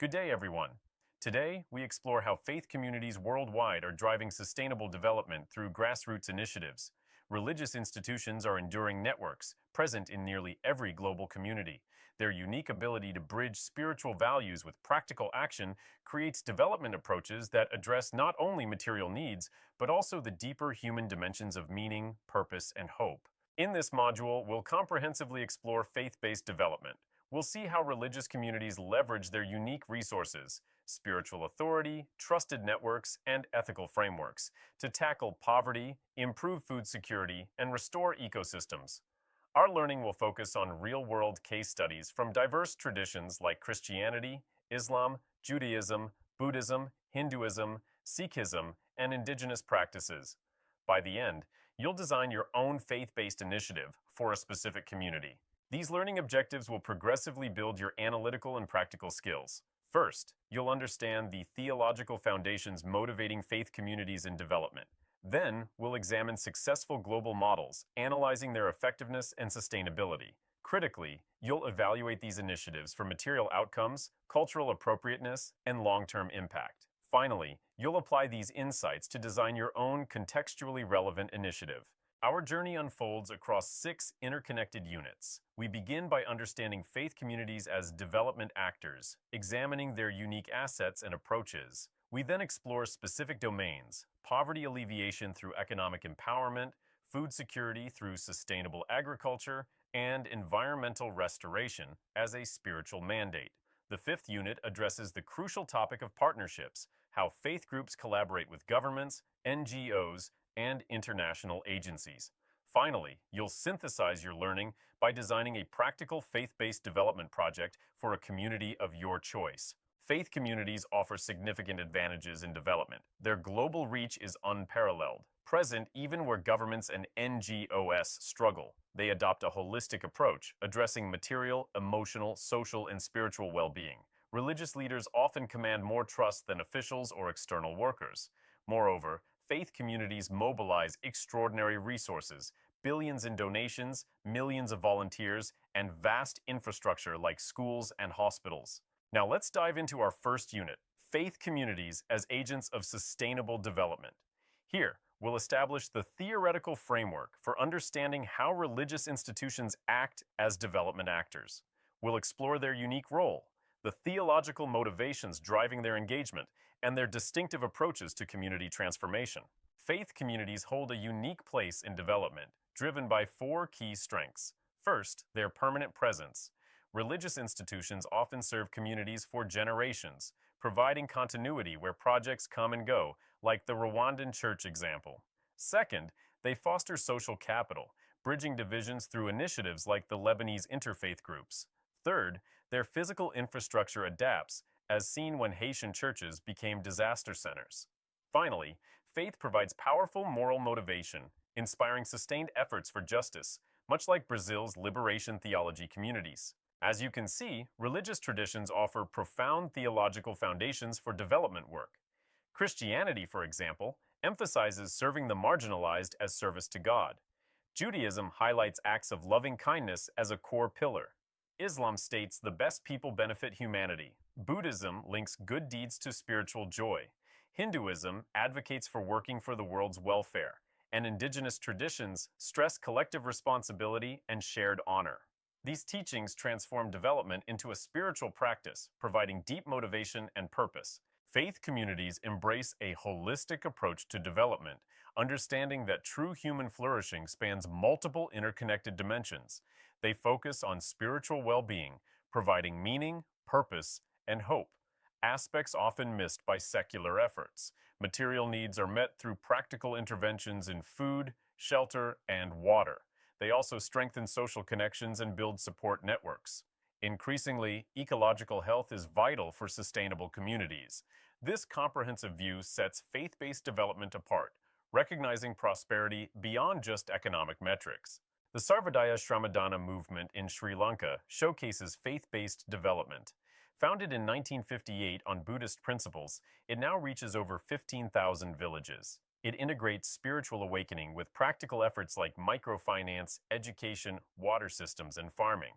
Good day, everyone. Today, we explore how faith communities worldwide are driving sustainable development through grassroots initiatives. Religious institutions are enduring networks present in nearly every global community. Their unique ability to bridge spiritual values with practical action creates development approaches that address not only material needs, but also the deeper human dimensions of meaning, purpose, and hope. In this module, we'll comprehensively explore faith-based development. We'll see how religious communities leverage their unique resources, spiritual authority, trusted networks, and ethical frameworks to tackle poverty, improve food security, and restore ecosystems. Our learning will focus on real-world case studies from diverse traditions like Christianity, Islam, Judaism, Buddhism, Hinduism, Sikhism, and indigenous practices. By the end, you'll design your own faith-based initiative for a specific community. These learning objectives will progressively build your analytical and practical skills. First, you'll understand the theological foundations motivating faith communities in development. Then, we'll examine successful global models, analyzing their effectiveness and sustainability. Critically, you'll evaluate these initiatives for material outcomes, cultural appropriateness, and long-term impact. Finally, you'll apply these insights to design your own contextually relevant initiative. Our journey unfolds across 6 interconnected units. We begin by understanding faith communities as development actors, examining their unique assets and approaches. We then explore specific domains: poverty alleviation through economic empowerment, food security through sustainable agriculture, and environmental restoration as a spiritual mandate. The 5th unit addresses the crucial topic of partnerships, how faith groups collaborate with governments, NGOs, and international agencies. Finally, you'll synthesize your learning by designing a practical faith-based development project for a community of your choice. Faith communities offer significant advantages in development. Their global reach is unparalleled, present even where governments and NGOs struggle. They adopt a holistic approach, addressing material, emotional, social, and spiritual well-being. Religious leaders often command more trust than officials or external workers. Moreover, faith communities mobilize extraordinary resources, billions in donations, millions of volunteers, and vast infrastructure like schools and hospitals. Now let's dive into our first unit, faith communities as agents of sustainable development. Here, we'll establish the theoretical framework for understanding how religious institutions act as development actors. We'll explore their unique role, the theological motivations driving their engagement, and their distinctive approaches to community transformation. Faith communities hold a unique place in development, driven by 4 key strengths. First, their permanent presence. Religious institutions often serve communities for generations, providing continuity where projects come and go, like the Rwandan church example. Second, they foster social capital, bridging divisions through initiatives like the Lebanese interfaith groups. Third, their physical infrastructure adapts, as seen when Haitian churches became disaster centers. Finally, faith provides powerful moral motivation, inspiring sustained efforts for justice, much like Brazil's liberation theology communities. As you can see, religious traditions offer profound theological foundations for development work. Christianity, for example, emphasizes serving the marginalized as service to God. Judaism highlights acts of loving kindness as a core pillar. Islam states the best people benefit humanity. Buddhism links good deeds to spiritual joy. Hinduism advocates for working for the world's welfare. And indigenous traditions stress collective responsibility and shared honor. These teachings transform development into a spiritual practice, providing deep motivation and purpose. Faith communities embrace a holistic approach to development, understanding that true human flourishing spans multiple interconnected dimensions. They focus on spiritual well-being, providing meaning, purpose, and hope, aspects often missed by secular efforts. Material needs are met through practical interventions in food, shelter, and water. They also strengthen social connections and build support networks. Increasingly, ecological health is vital for sustainable communities. This comprehensive view sets faith-based development apart, recognizing prosperity beyond just economic metrics. The Sarvodaya Shramadana movement in Sri Lanka showcases faith-based development. Founded in 1958 on Buddhist principles, it now reaches over 15,000 villages. It integrates spiritual awakening with practical efforts like microfinance, education, water systems, and farming.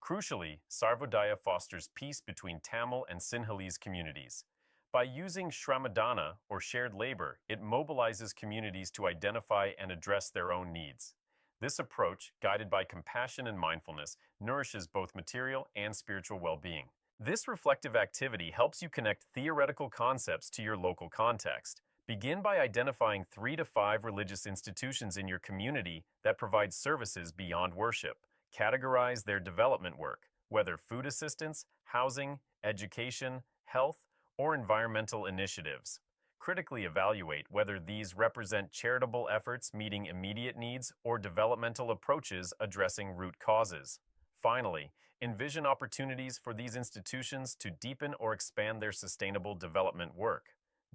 Crucially, Sarvodaya fosters peace between Tamil and Sinhalese communities. By using Shramadana, or shared labor, it mobilizes communities to identify and address their own needs. This approach, guided by compassion and mindfulness, nourishes both material and spiritual well-being. This reflective activity helps you connect theoretical concepts to your local context. Begin by identifying 3 to 5 religious institutions in your community that provide services beyond worship. Categorize their development work, whether food assistance, housing, education, health, or environmental initiatives. Critically evaluate whether these represent charitable efforts meeting immediate needs or developmental approaches addressing root causes. Finally, envision opportunities for these institutions to deepen or expand their sustainable development work.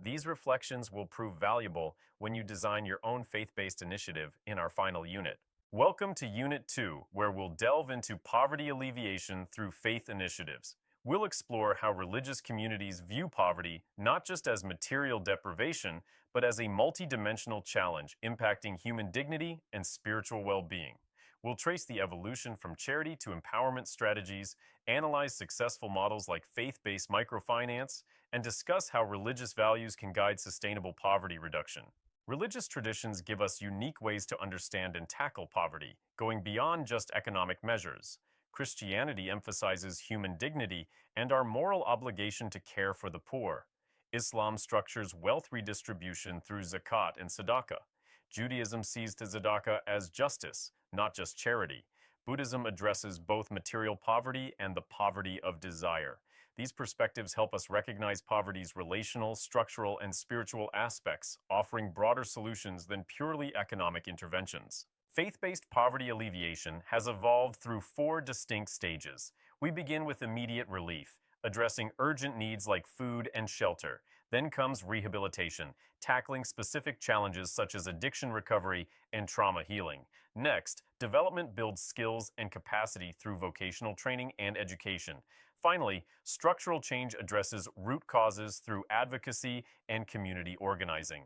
These reflections will prove valuable when you design your own faith-based initiative in our final unit. Welcome to Unit 2, where we'll delve into poverty alleviation through faith initiatives. We'll explore how religious communities view poverty not just as material deprivation, but as a multidimensional challenge impacting human dignity and spiritual well-being. We'll trace the evolution from charity to empowerment strategies, analyze successful models like faith-based microfinance, and discuss how religious values can guide sustainable poverty reduction. Religious traditions give us unique ways to understand and tackle poverty, going beyond just economic measures. Christianity emphasizes human dignity and our moral obligation to care for the poor. Islam structures wealth redistribution through zakat and tzedakah. Judaism sees tzedakah as justice, not just charity. Buddhism addresses both material poverty and the poverty of desire. These perspectives help us recognize poverty's relational, structural, and spiritual aspects, offering broader solutions than purely economic interventions. Faith-based poverty alleviation has evolved through 4 distinct stages. We begin with immediate relief, addressing urgent needs like food and shelter. Then comes rehabilitation, tackling specific challenges such as addiction recovery and trauma healing. Next, development builds skills and capacity through vocational training and education. Finally, structural change addresses root causes through advocacy and community organizing.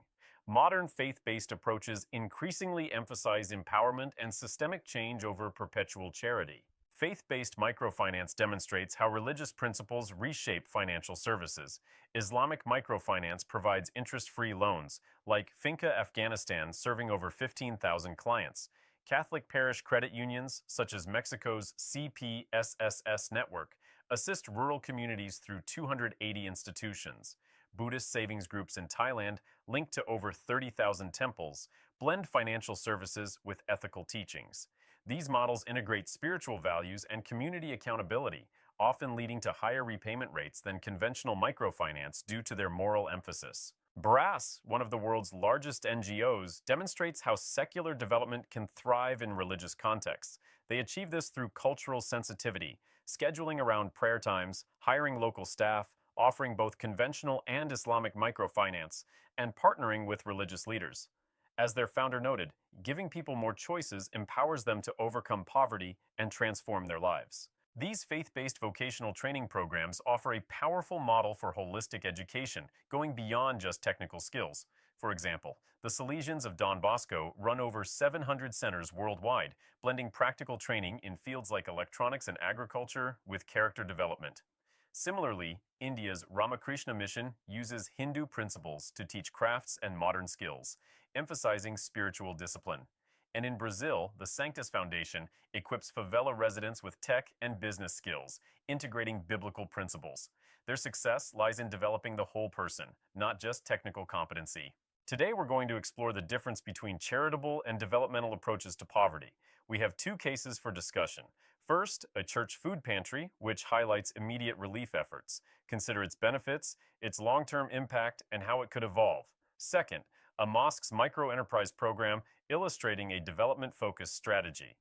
Modern faith-based approaches increasingly emphasize empowerment and systemic change over perpetual charity. Faith-based microfinance demonstrates how religious principles reshape financial services. Islamic microfinance provides interest-free loans, like Finca Afghanistan, serving over 15,000 clients. Catholic parish credit unions, such as Mexico's CPSSS network, assist rural communities through 280 institutions. Buddhist savings groups in Thailand, linked to over 30,000 temples, blend financial services with ethical teachings. These models integrate spiritual values and community accountability, often leading to higher repayment rates than conventional microfinance due to their moral emphasis. BRASS, one of the world's largest NGOs, demonstrates how secular development can thrive in religious contexts. They achieve this through cultural sensitivity, scheduling around prayer times, hiring local staff, offering both conventional and Islamic microfinance, and partnering with religious leaders. As their founder noted, giving people more choices empowers them to overcome poverty and transform their lives. These faith-based vocational training programs offer a powerful model for holistic education, going beyond just technical skills. For example, the Salesians of Don Bosco run over 700 centers worldwide, blending practical training in fields like electronics and agriculture with character development. Similarly, India's Ramakrishna Mission uses Hindu principles to teach crafts and modern skills, emphasizing spiritual discipline. And in Brazil, the Sanctus Foundation equips favela residents with tech and business skills, integrating biblical principles. Their success lies in developing the whole person, not just technical competency. Today, we're going to explore the difference between charitable and developmental approaches to poverty. We have 2 cases for discussion. First, a church food pantry, which highlights immediate relief efforts. Consider its benefits, its long-term impact, and how it could evolve. Second, a mosque's microenterprise program illustrating a development-focused strategy.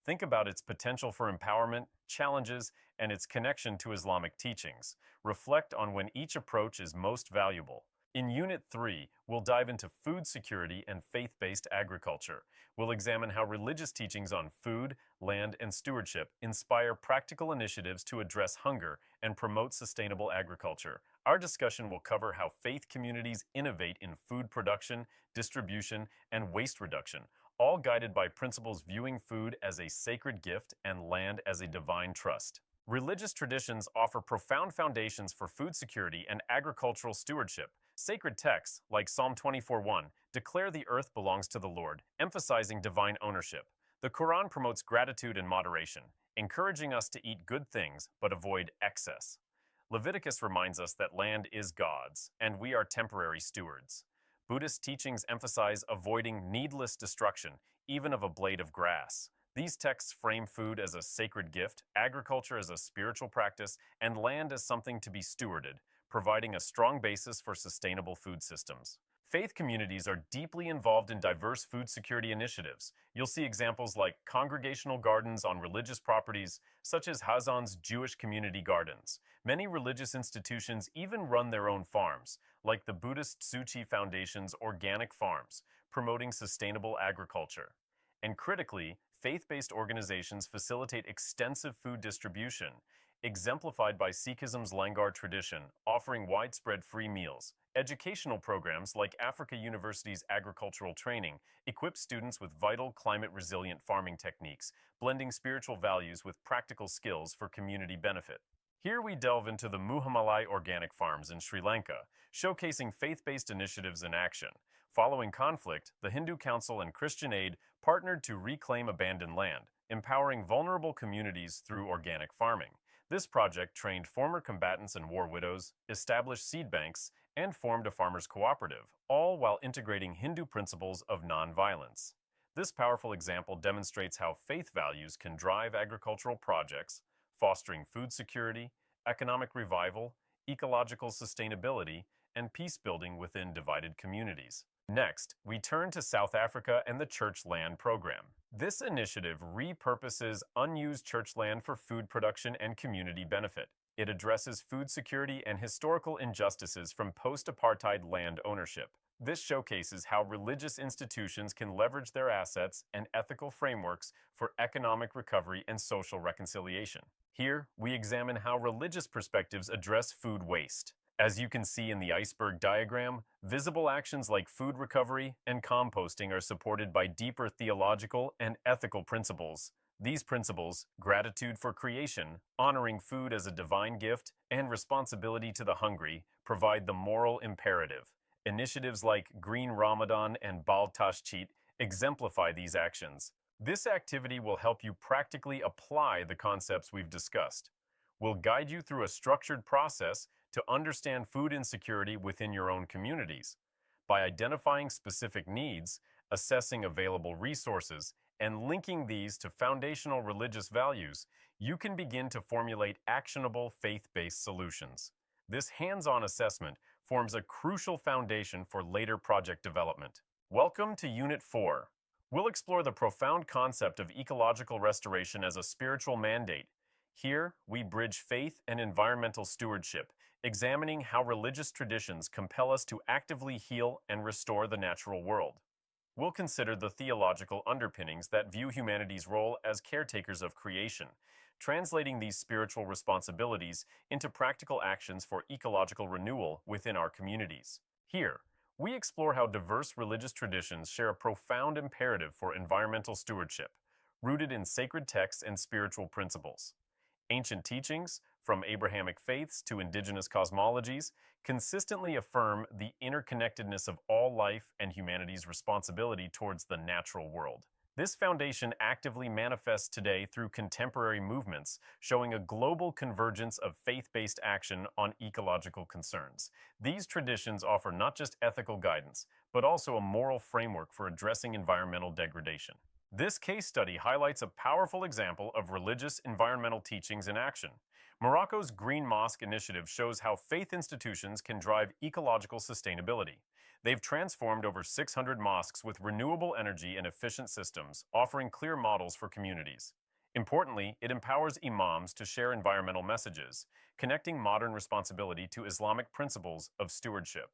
Think about its potential for empowerment, challenges, and its connection to Islamic teachings. Reflect on when each approach is most valuable. In Unit 3, we'll dive into food security and faith-based agriculture. We'll examine how religious teachings on food, land, and stewardship inspire practical initiatives to address hunger and promote sustainable agriculture. Our discussion will cover how faith communities innovate in food production, distribution, and waste reduction, all guided by principles viewing food as a sacred gift and land as a divine trust. Religious traditions offer profound foundations for food security and agricultural stewardship. Sacred texts, like Psalm 24:1, declare the earth belongs to the Lord, emphasizing divine ownership. The Quran promotes gratitude and moderation, encouraging us to eat good things but avoid excess. Leviticus reminds us that land is God's, and we are temporary stewards. Buddhist teachings emphasize avoiding needless destruction, even of a blade of grass. These texts frame food as a sacred gift, agriculture as a spiritual practice, and land as something to be stewarded, providing a strong basis for sustainable food systems. Faith communities are deeply involved in diverse food security initiatives. You'll see examples like congregational gardens on religious properties, such as Hazan's Jewish Community Gardens. Many religious institutions even run their own farms, like the Buddhist Tzu Chi Foundation's Organic Farms, promoting sustainable agriculture. And critically, faith-based organizations facilitate extensive food distribution, exemplified by Sikhism's Langar tradition, offering widespread free meals. Educational programs like Africa University's agricultural training equip students with vital climate-resilient farming techniques, blending spiritual values with practical skills for community benefit. Here we delve into the Muhammalai Organic Farms in Sri Lanka, showcasing faith-based initiatives in action. Following conflict, the Hindu Council and Christian Aid partnered to reclaim abandoned land, empowering vulnerable communities through organic farming. This project trained former combatants and war widows, established seed banks, and formed a farmers' cooperative, all while integrating Hindu principles of nonviolence. This powerful example demonstrates how faith values can drive agricultural projects, fostering food security, economic revival, ecological sustainability, and peace building within divided communities. Next, we turn to South Africa and the Church Land Program. This initiative repurposes unused church land for food production and community benefit. It addresses food security and historical injustices from post-apartheid land ownership. This showcases how religious institutions can leverage their assets and ethical frameworks for economic recovery and social reconciliation. Here, we examine how religious perspectives address food waste. As you can see in the iceberg diagram, visible actions like food recovery and composting are supported by deeper theological and ethical principles. These principles, gratitude for creation, honoring food as a divine gift, and responsibility to the hungry, provide the moral imperative. Initiatives like Green Ramadan and Bal Tashchit exemplify these actions. This activity will help you practically apply the concepts we've discussed. We'll guide you through a structured process to understand food insecurity within your own communities. By identifying specific needs, assessing available resources, and linking these to foundational religious values, you can begin to formulate actionable faith-based solutions. This hands-on assessment forms a crucial foundation for later project development. Welcome to Unit 4. We'll explore the profound concept of ecological restoration as a spiritual mandate. Here, we bridge faith and environmental stewardship, examining how religious traditions compel us to actively heal and restore the natural world. We'll consider the theological underpinnings that view humanity's role as caretakers of creation, translating these spiritual responsibilities into practical actions for ecological renewal within our communities. Here, we explore how diverse religious traditions share a profound imperative for environmental stewardship, rooted in sacred texts and spiritual principles. Ancient teachings, from Abrahamic faiths to indigenous cosmologies, consistently affirm the interconnectedness of all life and humanity's responsibility towards the natural world. This foundation actively manifests today through contemporary movements, showing a global convergence of faith-based action on ecological concerns. These traditions offer not just ethical guidance, but also a moral framework for addressing environmental degradation. This case study highlights a powerful example of religious environmental teachings in action. Morocco's Green Mosque initiative shows how faith institutions can drive ecological sustainability. They've transformed over 600 mosques with renewable energy and efficient systems, offering clear models for communities. Importantly, it empowers imams to share environmental messages, connecting modern responsibility to Islamic principles of stewardship.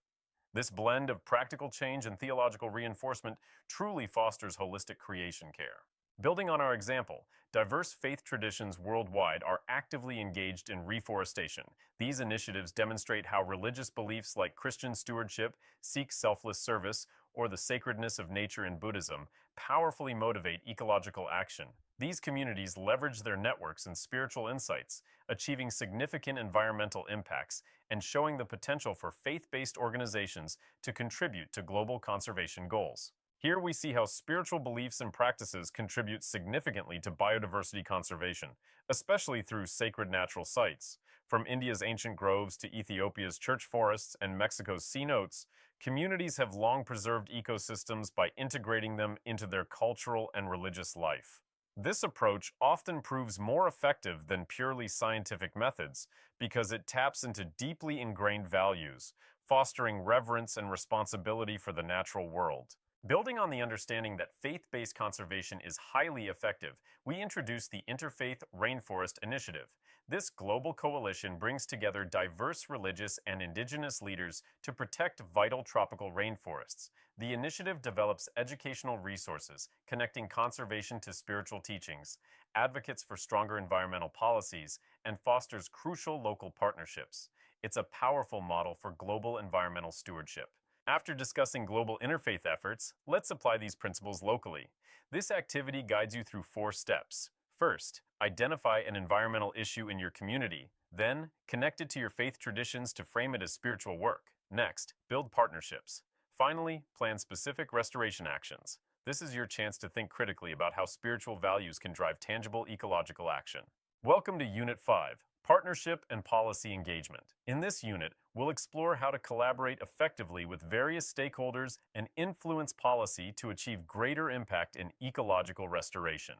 This blend of practical change and theological reinforcement truly fosters holistic creation care. Building on our example, diverse faith traditions worldwide are actively engaged in reforestation. These initiatives demonstrate how religious beliefs like Christian stewardship, Sikh selfless service, or the sacredness of nature in Buddhism, powerfully motivate ecological action. These communities leverage their networks and spiritual insights, achieving significant environmental impacts and showing the potential for faith-based organizations to contribute to global conservation goals. Here we see how spiritual beliefs and practices contribute significantly to biodiversity conservation, especially through sacred natural sites. From India's ancient groves to Ethiopia's church forests and Mexico's cenotes, communities have long preserved ecosystems by integrating them into their cultural and religious life. This approach often proves more effective than purely scientific methods because it taps into deeply ingrained values, fostering reverence and responsibility for the natural world. Building on the understanding that faith-based conservation is highly effective, we introduce the Interfaith Rainforest Initiative. This global coalition brings together diverse religious and indigenous leaders to protect vital tropical rainforests. The initiative develops educational resources, connecting conservation to spiritual teachings, advocates for stronger environmental policies, and fosters crucial local partnerships. It's a powerful model for global environmental stewardship. After discussing global interfaith efforts, let's apply these principles locally. This activity guides you through 4 steps. First, identify an environmental issue in your community. Then, connect it to your faith traditions to frame it as spiritual work. Next, build partnerships. Finally, plan specific restoration actions. This is your chance to think critically about how spiritual values can drive tangible ecological action. Welcome to Unit 5, Partnership and Policy Engagement. In this unit, we'll explore how to collaborate effectively with various stakeholders and influence policy to achieve greater impact in ecological restoration.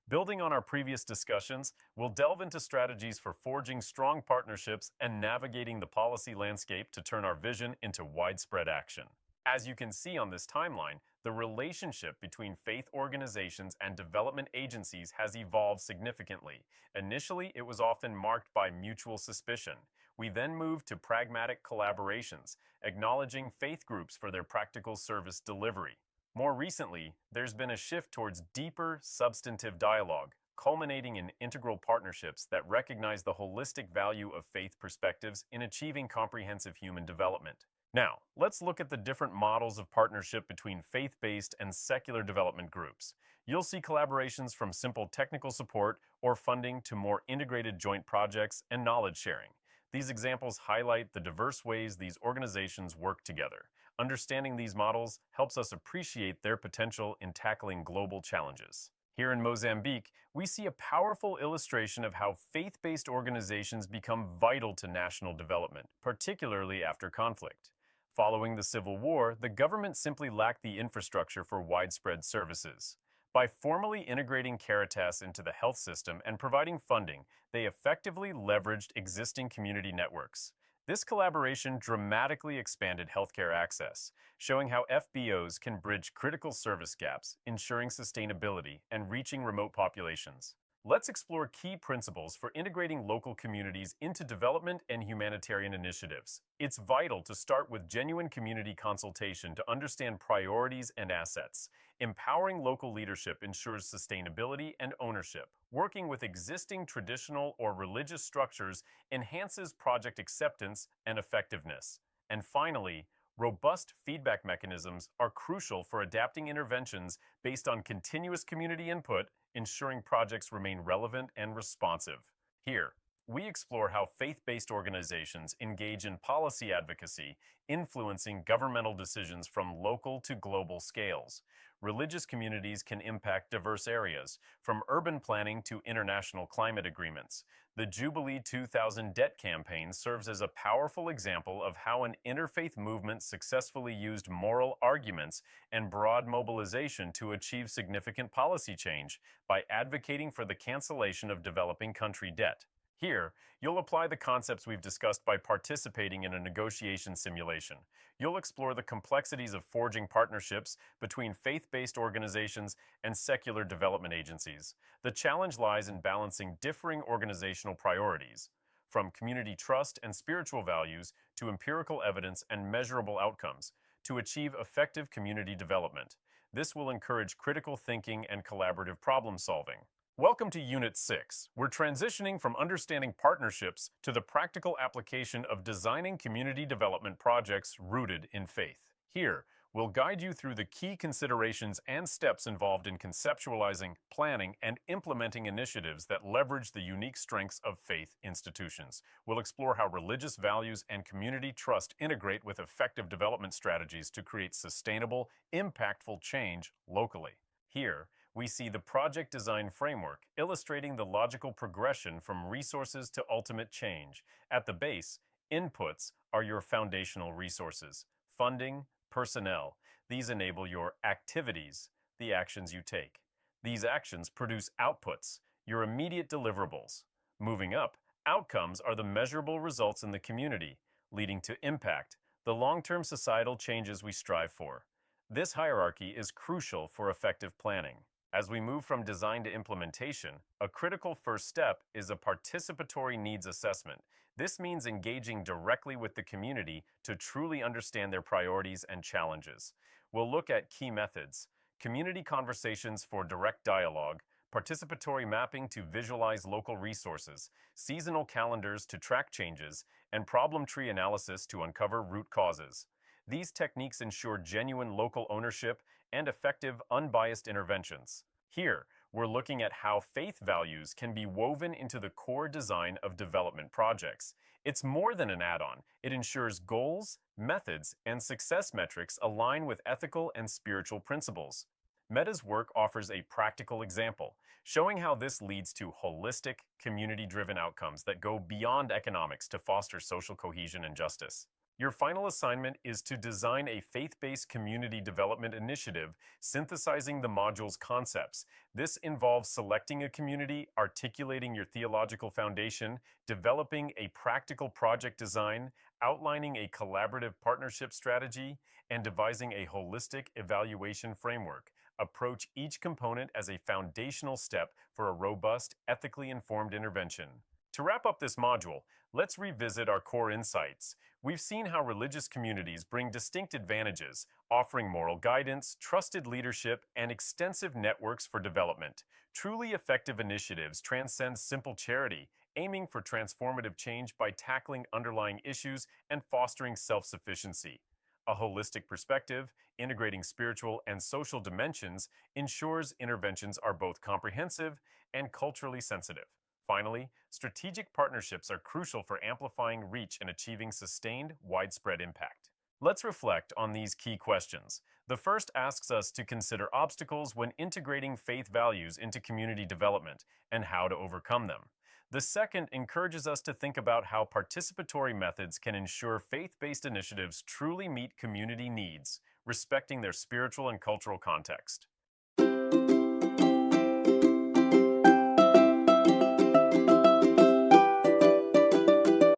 Building on our previous discussions, we'll delve into strategies for forging strong partnerships and navigating the policy landscape to turn our vision into widespread action. As you can see on this timeline, the relationship between faith organizations and development agencies has evolved significantly. Initially, it was often marked by mutual suspicion. We then moved to pragmatic collaborations, acknowledging faith groups for their practical service delivery. More recently, there's been a shift towards deeper, substantive dialogue, culminating in integral partnerships that recognize the holistic value of faith perspectives in achieving comprehensive human development. Now, let's look at the different models of partnership between faith-based and secular development groups. You'll see collaborations from simple technical support or funding to more integrated joint projects and knowledge sharing. These examples highlight the diverse ways these organizations work together. Understanding these models helps us appreciate their potential in tackling global challenges. Here in Mozambique, we see a powerful illustration of how faith-based organizations become vital to national development, particularly after conflict. Following the Civil War, the government simply lacked the infrastructure for widespread services. By formally integrating Caritas into the health system and providing funding, they effectively leveraged existing community networks. This collaboration dramatically expanded healthcare access, showing how FBOs can bridge critical service gaps, ensuring sustainability and reaching remote populations. Let's explore key principles for integrating local communities into development and humanitarian initiatives. It's vital to start with genuine community consultation to understand priorities and assets. Empowering local leadership ensures sustainability and ownership. Working with existing traditional or religious structures enhances project acceptance and effectiveness. And finally, robust feedback mechanisms are crucial for adapting interventions based on continuous community input, ensuring projects remain relevant and responsive. Here, we explore how faith-based organizations engage in policy advocacy, influencing governmental decisions from local to global scales. Religious communities can impact diverse areas, from urban planning to international climate agreements. The Jubilee 2000 debt campaign serves as a powerful example of how an interfaith movement successfully used moral arguments and broad mobilization to achieve significant policy change by advocating for the cancellation of developing country debt. Here, you'll apply the concepts we've discussed by participating in a negotiation simulation. You'll explore the complexities of forging partnerships between faith-based organizations and secular development agencies. The challenge lies in balancing differing organizational priorities, from community trust and spiritual values to empirical evidence and measurable outcomes, to achieve effective community development. This will encourage critical thinking and collaborative problem solving. Welcome to Unit 6. We're transitioning from understanding partnerships to the practical application of designing community development projects rooted in faith. Here, We'll guide you through the key considerations and steps involved in conceptualizing, planning, and implementing initiatives that leverage the unique strengths of faith institutions. We'll explore how religious values and community trust integrate with effective development strategies to create sustainable, impactful change locally. Here, we see the project design framework, illustrating the logical progression from resources to ultimate change. At the base, inputs are your foundational resources: funding, personnel. These enable your activities, the actions you take. These actions produce outputs, your immediate deliverables. Moving up, outcomes are the measurable results in the community, leading to impact, the long-term societal changes we strive for. This hierarchy is crucial for effective planning. As we move from design to implementation, a critical first step is a participatory needs assessment. This means engaging directly with the community to truly understand their priorities and challenges. We'll look at key methods: community conversations for direct dialogue, participatory mapping to visualize local resources, seasonal calendars to track changes, and problem tree analysis to uncover root causes. These techniques ensure genuine local ownership and effective, unbiased interventions. Here, we're looking at how faith values can be woven into the core design of development projects. It's more than an add-on. It ensures goals, methods, and success metrics align with ethical and spiritual principles. Meta's work offers a practical example, showing how this leads to holistic, community-driven outcomes that go beyond economics to foster social cohesion and justice. Your final assignment is to design a faith-based community development initiative, synthesizing the module's concepts. This involves selecting a community, articulating your theological foundation, developing a practical project design, outlining a collaborative partnership strategy, and devising a holistic evaluation framework. Approach each component as a foundational step for a robust, ethically informed intervention. To wrap up this module, let's revisit our core insights. We've seen how religious communities bring distinct advantages, offering moral guidance, trusted leadership, and extensive networks for development. Truly effective initiatives transcend simple charity, aiming for transformative change by tackling underlying issues and fostering self-sufficiency. A holistic perspective, integrating spiritual and social dimensions, ensures interventions are both comprehensive and culturally sensitive. Finally, strategic partnerships are crucial for amplifying reach and achieving sustained, widespread impact. Let's reflect on these key questions. The first asks us to consider obstacles when integrating faith values into community development and how to overcome them. The second encourages us to think about how participatory methods can ensure faith-based initiatives truly meet community needs, respecting their spiritual and cultural context.